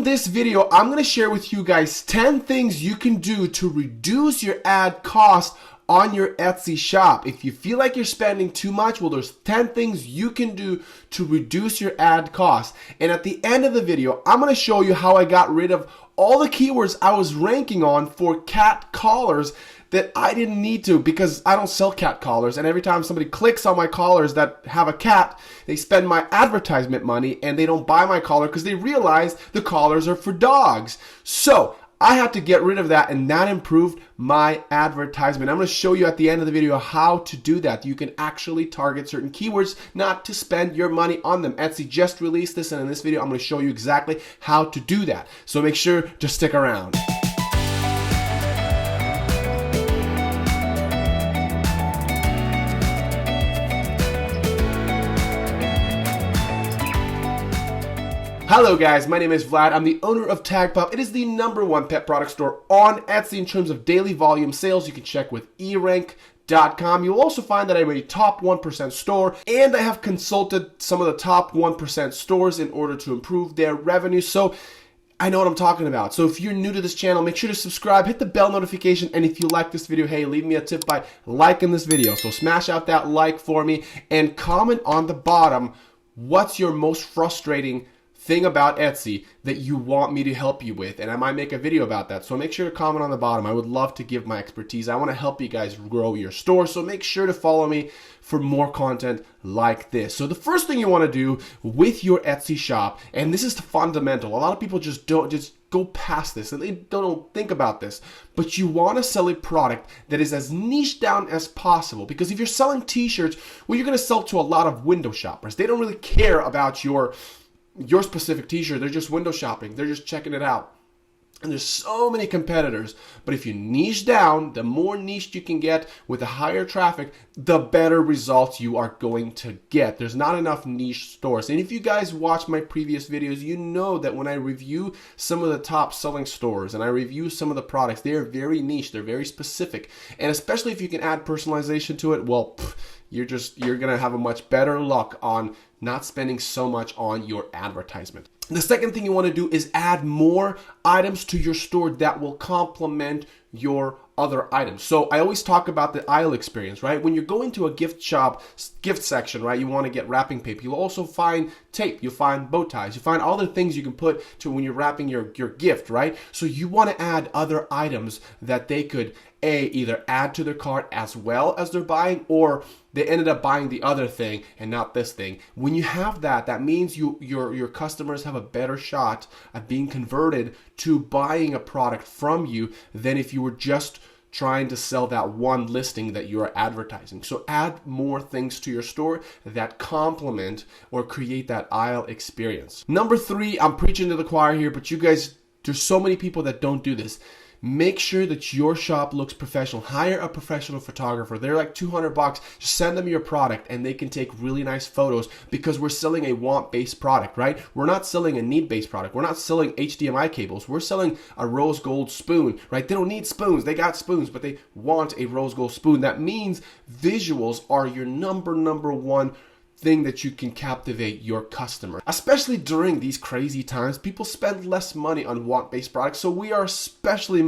in this video, I'm going to share with you guys 10 things you can do to reduce your ad cost on your Etsy shop. If you feel like you're spending too much, well, there's 10 things you can do to reduce your ad cost. And at the end of the video, I'm going to show you how I got rid of all the keywords I was ranking on for cat collars that I didn't need to, because I don't sell cat collars, and every time somebody clicks on my collars that have a cat, they spend my advertisement money and they don't buy my collar because they realize the collars are for dogs. So I had to get rid of that, and that improved my advertisement. I'm going to show you at the end of the video how to do that. You can actually target certain keywords, not to spend your money on them. Etsy just released this, and in this video, I'm going to show you exactly how to do that. So make sure to stick around. Hello guys, my name is Vlad. I'm the owner of Tag Pup. It is the #1 pet product store on Etsy in terms of daily volume sales. You can check with erank.com. You'll also find that I'm a top 1% store, and I have consulted some of the top 1% stores in order to improve their revenue. So I know what I'm talking about. So if you're new to this channel, make sure to subscribe, hit the bell notification, and if you like this video, hey, leave me a tip by liking this video. So smash out that like for me and comment on the bottom, what's your most frustrating thing about Etsy that you want me to help you with, and I might make a video about that. So make sure to comment on the bottom. I would love to give my expertise. I want to help you guys grow your store, so make sure to follow me for more content like this. So the first thing you want to do with your Etsy shop, and this is fundamental, a lot of people just go past this and they don't think about this, but you want to sell a product that is as niche down as possible, because if you're selling t-shirts, well, you're going to sell to a lot of window shoppers. They don't really care about your specific t-shirt. They're just window shopping. They're just checking it out. And there's so many competitors. But if you niche down, the more niche you can get with the higher traffic, the better results you are going to get. There's not enough niche stores. And if you guys watch my previous videos, you know that when I review some of the top selling stores and I review some of the products, they are very niche. They're very specific. And especially if you can add personalization to it, well, you're going to have a much better luck on not spending so much on your advertisement. The second thing you want to do is add more items to your store that will complement your other items. So I always talk about the aisle experience, right? When you're going to a gift shop, gift section, right? You want to get wrapping paper. You'll also find tape. You'll find bow ties. You find all the things you can put to when you're wrapping your gift, right? So you want to add other items that they could either add to their cart as well as they're buying, or they ended up buying the other thing and not this thing. When you have that, that means your customers have a better shot at being converted to buying a product from you than if you were just trying to sell that one listing that you are advertising. So add more things to your store that complement or create that aisle experience. Number 3, I'm preaching to the choir here, but you guys, there's so many people that don't do this. Make sure that your shop looks professional. Hire a professional photographer. They're like $200. Just send them your product and they can take really nice photos, because we're selling a want-based product, right? We're not selling a need-based product. We're not selling HDMI cables. We're selling a rose gold spoon, right? They don't need spoons. They got spoons, but they want a rose gold spoon. That means visuals are your number one thing that you can captivate your customer. Especially during these crazy times, people spend less money on want-based products, so we are especially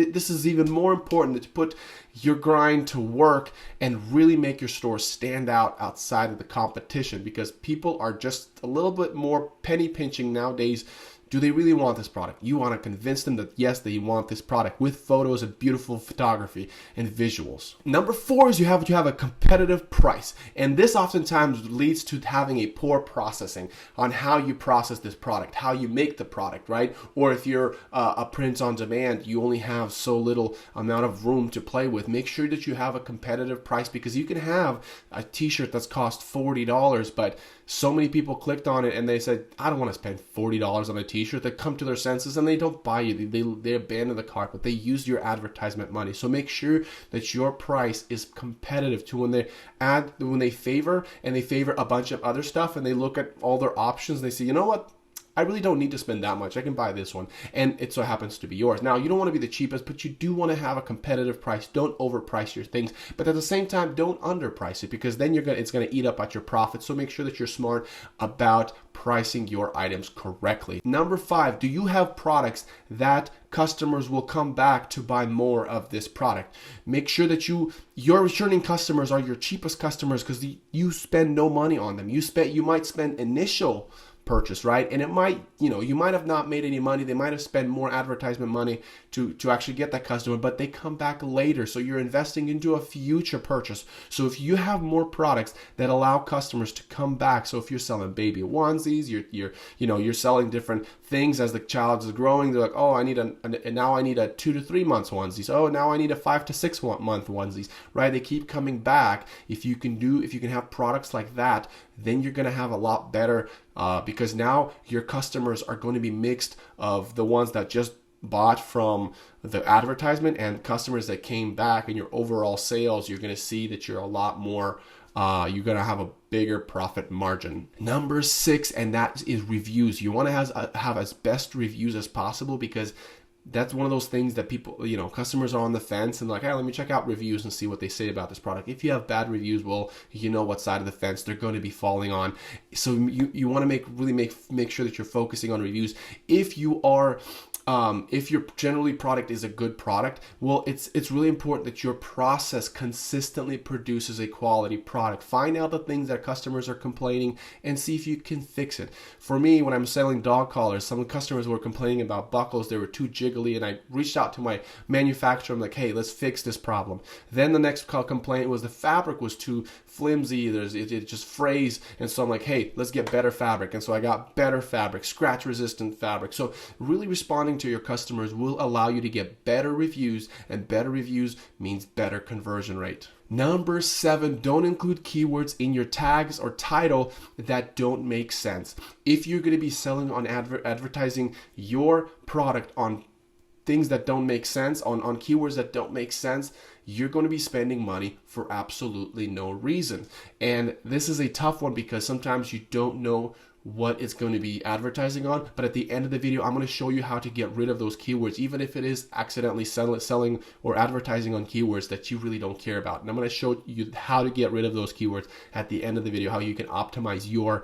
this is even more important to put your grind to work and really make your store stand out outside of the competition, because people are just a little bit more penny pinching nowadays. Do they really want this product? You want to convince them that yes, they want this product with photos and beautiful photography and visuals. Number 4 is you have to have a competitive price. And this oftentimes leads to having a poor processing on how you process this product, how you make the product, right? Or if you're a print on demand, you only have so little amount of room to play with. Make sure that you have a competitive price, because you can have a t-shirt that's cost $40, but so many people clicked on it and they said, I don't want to spend $40 on a t-shirt. They come to their senses and they don't buy you. They abandon the cart, but they use your advertisement money. So make sure that your price is competitive to when they favor a bunch of other stuff and they look at all their options and they say, you know what? I really don't need to spend that much. I can buy this one, and it so happens to be yours. Now, you don't want to be the cheapest, but you do want to have a competitive price. Don't overprice your things, but at the same time, don't underprice it, because then it's going to eat up at your profit. So make sure that you're smart about pricing your items correctly. Number 5, do you have products that customers will come back to buy more of this product? Make sure that your returning customers are your cheapest customers, because you spend no money on them. You might spend initial purchase, right? And it might, you might have not made any money. They might have spent more advertisement money to actually get that customer, but they come back later. So you're investing into a future purchase. So if you have more products that allow customers to come back, so if you're selling baby onesies, you're selling different things as the child is growing. They're like, oh, now I need a 2 to 3 months onesies. Oh, now I need a 5 to 6 month onesies, right? They keep coming back. If you can have products like that, then you're going to have a lot better, because now your customers are going to be mixed of the ones that just bought from the advertisement and customers that came back, and your overall sales, you're going to see that you're a lot more, you're going to have a bigger profit margin. Number 6, and that is reviews. You want to have as best reviews as possible, because that's one of those things that people, customers are on the fence and like, hey, let me check out reviews and see what they say about this product. If you have bad reviews, well, you know what side of the fence they're going to be falling on. So you want to make sure that you're focusing on reviews. If your generally product is a good product, well, it's really important that your process consistently produces a quality product. Find out the things that customers are complaining and see if you can fix it. For me, when I'm selling dog collars, some customers were complaining about buckles. They were too jiggly, and I reached out to my manufacturer. I'm like, hey, let's fix this problem. Then the next complaint was the fabric was too flimsy. It just frays. And so I'm like, hey, let's get better fabric. And so I got better fabric, scratch resistant fabric. So really responding to your customers will allow you to get better reviews, and better reviews means better conversion rate. Number 7, don't include keywords in your tags or title that don't make sense. If you're going to be selling on advertising your product on things that don't make sense, on keywords that don't make sense, you're going to be spending money for absolutely no reason. And this is a tough one, because sometimes you don't know what it's going to be advertising on, but at the end of the video, I'm going to show you how to get rid of those keywords, even if it is accidentally selling or advertising on keywords that you really don't care about. And I'm going to show you how to get rid of those keywords at the end of the video, how you can optimize your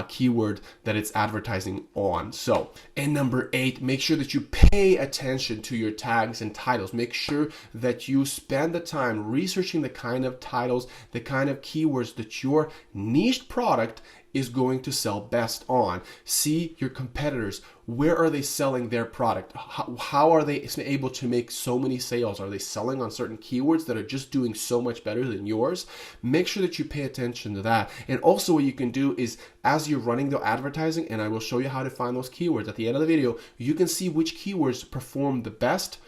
keyword that it's advertising on. So, and number 8, make sure that you pay attention to your tags and titles. Make sure that you spend the time researching the kind of titles, the kind of keywords that your niche product is going to sell best on. See your competitors. Where are they selling their product? How are they able to make so many sales? Are they selling on certain keywords that are just doing so much better than yours? Make sure that you pay attention to that. And also what you can do is, as you're running the advertising, and I will show you how to find those keywords at the end of the video, you can see which keywords perform the best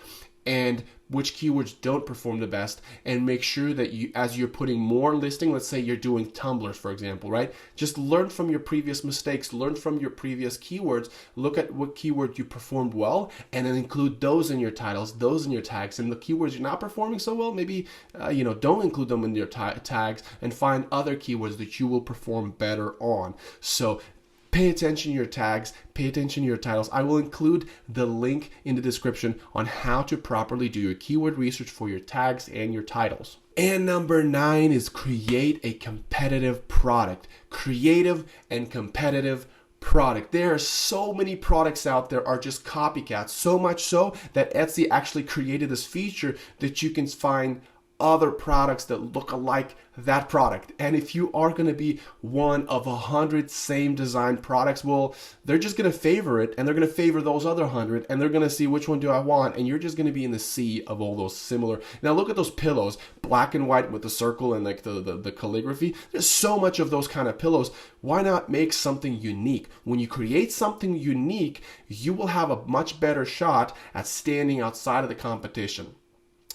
and which keywords don't perform the best, and make sure that you, as you're putting more listing, let's say you're doing tumblers, for example, right? Just learn from your previous mistakes, learn from your previous keywords, look at what keyword you performed well, and then include those in your titles, those in your tags. And the keywords you're not performing so well, maybe don't include them in your tags, and find other keywords that you will perform better on. So pay attention to your tags, pay attention to your titles. I will include the link in the description on how to properly do your keyword research for your tags and your titles. And number 9 is create a competitive product. Creative and competitive product. There are so many products out there are just copycats, so much so that Etsy actually created this feature that you can find other products that look alike that product. And if you are going to be one of 100 same design products, well, they're just going to favor it, and they're going to favor those other 100, and they're going to see which one do I want, and you're just going to be in the sea of all those similar. Now look at those pillows, black and white with the circle and like the calligraphy. There's so much of those kind of pillows. Why not make something unique? When you create something unique, you will have a much better shot at standing outside of the competition.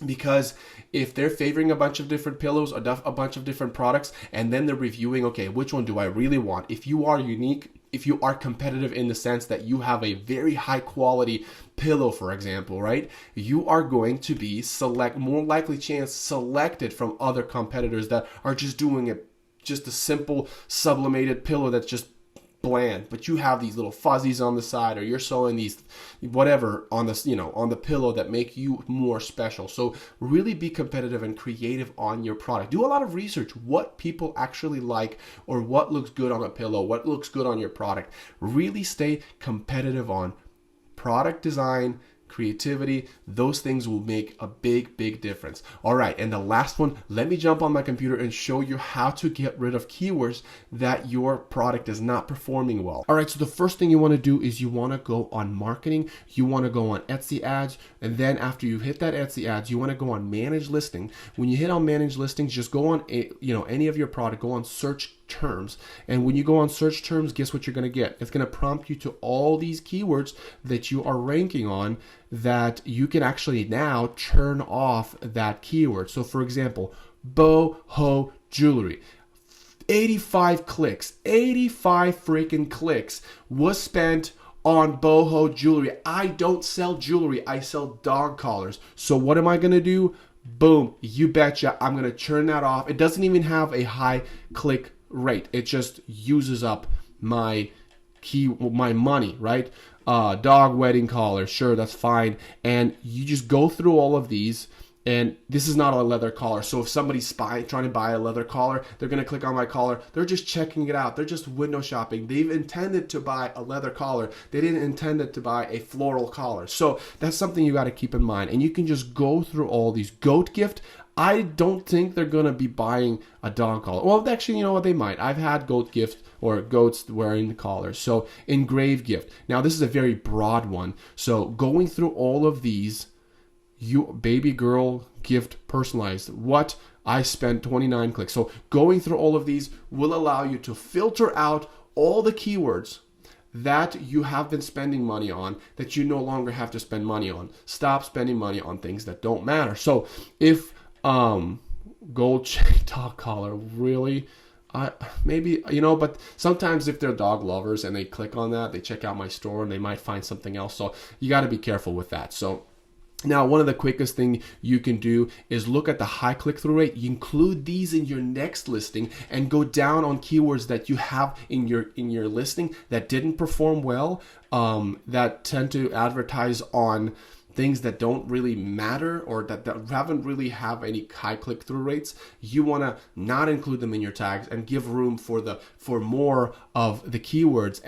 Because if they're favoring a bunch of different pillows, a bunch of different products, and then they're reviewing, okay, which one do I really want? If you are unique, if you are competitive in the sense that you have a very high quality pillow, for example, right? You are going to be more likely chance selected from other competitors that are just doing it, just a simple sublimated pillow that's just bland, but you have these little fuzzies on the side, or you're sewing these whatever on this, on the pillow that make you more special. So really be competitive and creative on your product. Do a lot of research, what people actually like, or what looks good on a pillow, what looks good on your product. Really stay competitive on product design, creativity. Those things will make a big difference. All right, and the last one, let me jump on my computer and show you how to get rid of keywords that your product is not performing well. All right, so the first thing you want to do is you want to go on marketing. You want to go on Etsy ads, and then after you hit that Etsy ads, you want to go on manage listing. When you hit on manage listings, just go on any of your product, go on search terms, and when you go on search terms, guess what you're going to get? It's going to prompt you to all these keywords that you are ranking on, that you can actually now turn off that keyword. So for example, boho jewelry, 85 clicks, 85 freaking clicks was spent on boho jewelry. I don't sell jewelry, I sell dog collars. So what am I going to do? Boom, you betcha, I'm going to turn that off. It doesn't even have a high click rate. It just uses up my money, right? Dog wedding collar, sure, that's fine. And you just go through all of these, and this is not a leather collar. So if somebody's trying to buy a leather collar, they're going to click on my collar. They're just checking it out. They're just window shopping. They've intended to buy a leather collar. They didn't intend to buy a floral collar. So that's something you got to keep in mind. And you can just go through all these. Goat gift, I don't think they're going to be buying a dog collar. Well, actually, you know what? They might. I've had goat gift or goats wearing the collars. So engraved gift. Now, this is a very broad one. So going through all of these, baby girl gift personalized, what I spent 29 clicks. So going through all of these will allow you to filter out all the keywords that you have been spending money on that you no longer have to spend money on. Stop spending money on things that don't matter. So if gold chain dog collar, really, maybe, but sometimes if they're dog lovers and they click on that, they check out my store and they might find something else. So you got to be careful with that. So now, one of the quickest thing you can do is look at the high click-through rate. You include these in your next listing and go down on keywords that you have in your listing that didn't perform well, that tend to advertise on things that don't really matter, or that haven't really have any high click-through rates. You want to not include them in your tags and give room for more of the keywords.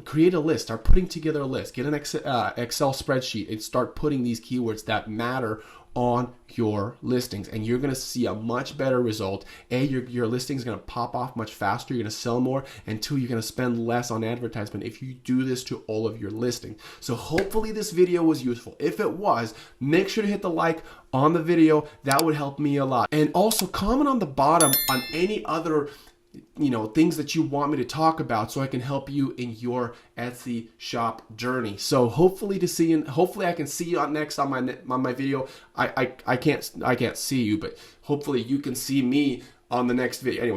Create a list, start putting together a list, get an Excel spreadsheet and start putting these keywords that matter on your listings, and you're going to see a much better result. Your listing is going to pop off much faster, you're going to sell more, and two, you're going to spend less on advertisement if you do this to all of your listings. So hopefully this video was useful. If it was, make sure to hit the like on the video. That would help me a lot. And also comment on the bottom on any other things that you want me to talk about, so I can help you in your Etsy shop journey. So hopefully I can see you next on my video. I can't see you, but hopefully you can see me on the next video. Anyway.